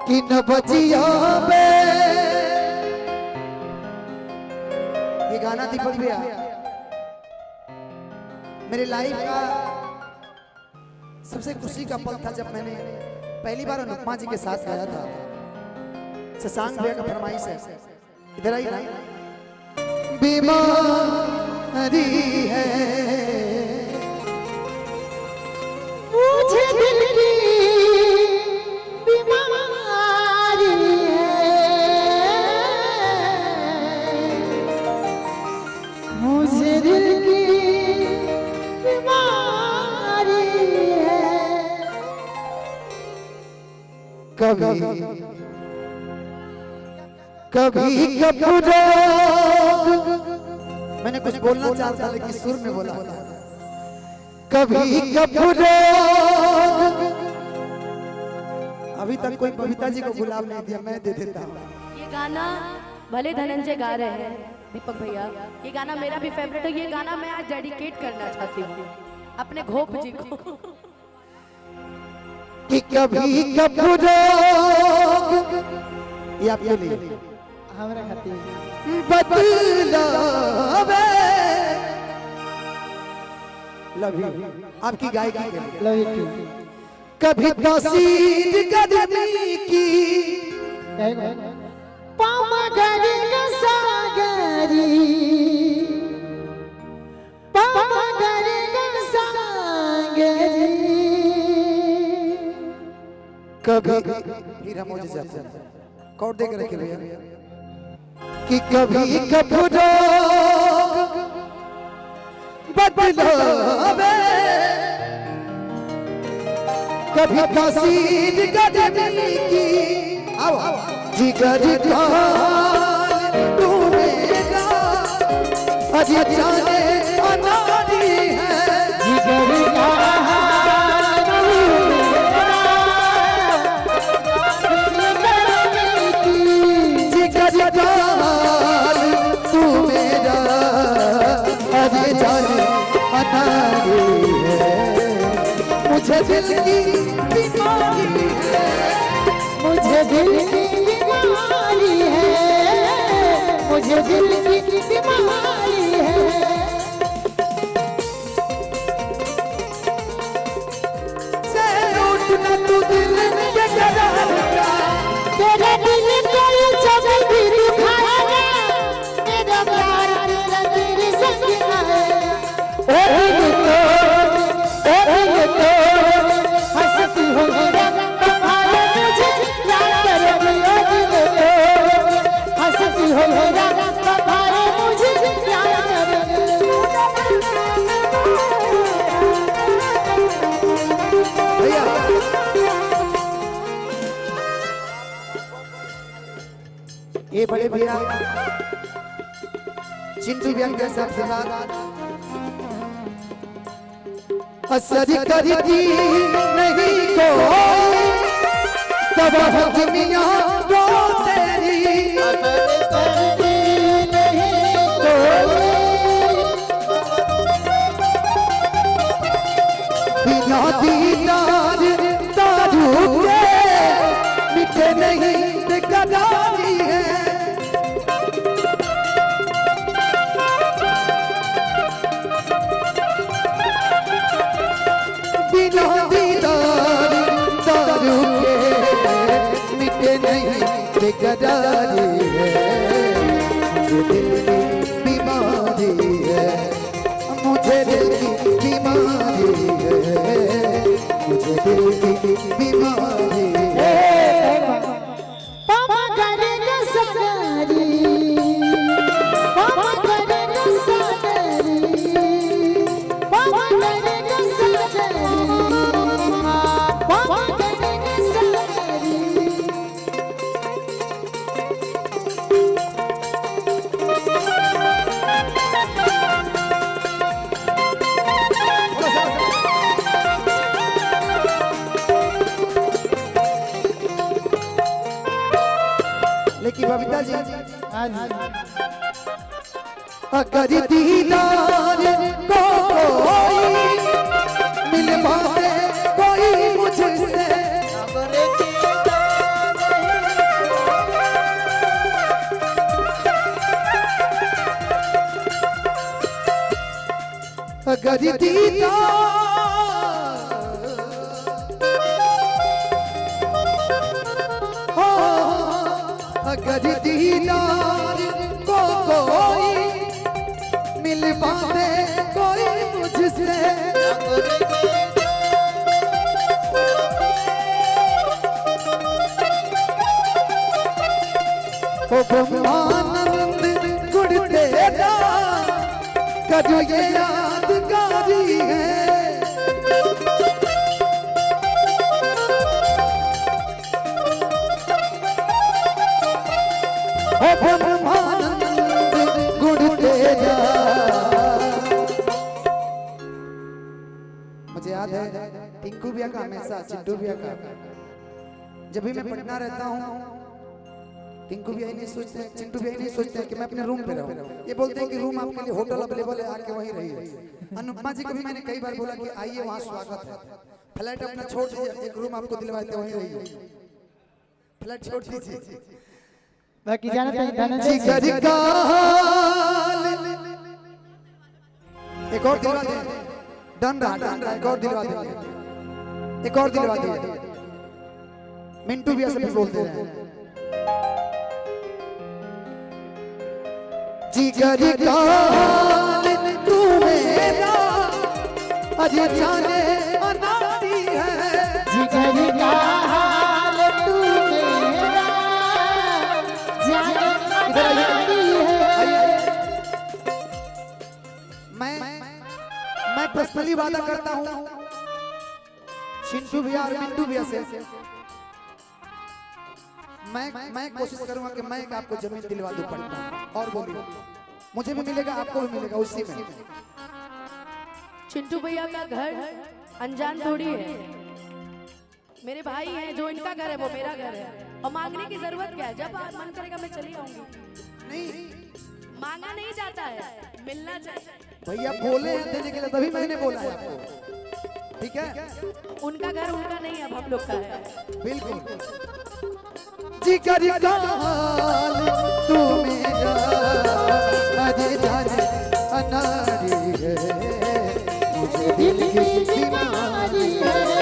किन बजिया पे ये गाना दीपक भैया मेरे लाइफ का सबसे खुशी का पल था जब मैंने पहली बार अनुपमा जी के साथ गाया था। शशांक भैया का फरमाइश है, इधर आई ना। बीमारी है मुझे दिल की बीमारी है, मुझे दिल की बीमारी है। कभी कभी कपूरो मैंने कुछ बोलना चाहता लेकिन सुर में बोला। कभी कपूरो अभी तक कोई कविता जी को गुलाब नहीं दिया, मैं दे देता हूँ। ये गाना भले धनंजय गा रहे हैं दीपक भैया, ये गाना मेरा भी फेवरेट है। ये गाना मैं आज डेडिकेट करना चाहती हूँ अपने घोप जी को। कि कभी कपूरो ये आपके लिए हमरा खातिर बदलावे लव यू आपकी गायकी के लिए लव यू। कभी तासीर कदमी की पामगरी का सागरी पामगरी का सागरी। कभी फिर हम मुझे जाते हैं कौड़ दे के रखे भैया कि कभी कपूरो बदलावे कभी तासीर कदमी की जिगर का तू मेरा अजी जाने अनारी है। जिगर का तू मेरा अजी जाने अनारी है। मुझे दिल की बीमारी है, मुझे दिल की बीमारी है, मुझे दिल की बीमारी है। से उठना तू दिल में जगा लगा तेरा दिल को जब भी दुखाएगा मेरा प्यार तेरा दिल संग आएगा। ओ दिल तो हंसती हो मेरा तुम्हारे मुझे याद करोगे। ओ दिल तो हंसती हो मेरा तुम्हारे मुझे याद करोगे। भैया ये बड़े भैया चिंटू भैया के साथ असर करती नहीं कोई तब हकमियां वो तेरी असर करती नहीं कोई बिना दीदार दारू के मिटे नहीं बेकरारी है। बिना दीदार दारू के मिटे नहीं बेकरारी है। मुझे दिल की बीमारी है, मुझे दिल की बीमारी है, मुझे दिल की बीमारी है। पापा करेगा सगारी पापा करेगा सगारी पापा करेगा सगारी पापा करेगा सगारी। लेकिन बबीता जी अगर दीदार को कोई मिल पाए कोई मुझसे अगर दीदा हो अगर दीदार को कोई मिल पाए कोई मुझसे ओ ब्रह्मानंद गुण तेरा कजो ये यादगारी है ओ ब्रह्मानंद गुण तेरा। मुझे याद है टिंकू भैया का हमेशा चिंटू भैया का जब भी मैं पटना रहता हूँ टिंकू भी नहीं सोचते हैं चिंटू भी नहीं सोचते हैं कि मैं अपने रूम पे रहूं। ये बोलते हैं कि रूम आपके लिए होटल अवेलेबल है आके वहीं रहिए। अनुपमा जी को भी मैंने कई बार बोला कि आइए वहाँ स्वागत है। फ्लैट अपना छोड़ दीजिए एक रूम आपको दिलवाते वहीं रहिए। फ्लैट छोड़ दीजिए। बाकी जानते हैं एक और दिलवा दे डन रहा एक और दिलवा देंगे एक और दिलवा दिए। मिंटू भी ऐसे भी बोलते हैं जिगर का हाल तू मेरा अजी जाने अनाड़ी है जिगर का हाल तू मेरा जाने अनाड़ी है। मैं पर्सनली वादा करता हूँ चिंटू भैया और मिंटू भैया से मैं कोशिश करूंगा कि मैं आपको जमीन दिलवा दूं पटना और बोलिए मुझे भी मिलेगा आपको भी मिलेगा उसी में। चिंटू भैया का घर अनजान थोड़ी है। मेरे भाई हैं जो इनका घर है वो मेरा घर है और मांगने की जरूरत क्या है। जब आप मन करेगा मैं चली आऊंगी। नहीं मांगा नहीं जाता है मिलना चाहिए। भैया बोले हैं देने के लिए तभी मैंने बोला है आपको ठीक है। उनका घर उनका नहीं है हम लोग का है। बिल्कुल जिगर का हाल तू मेरा अजी जाने अनाड़ी है मुझे दिल की बीमारी है।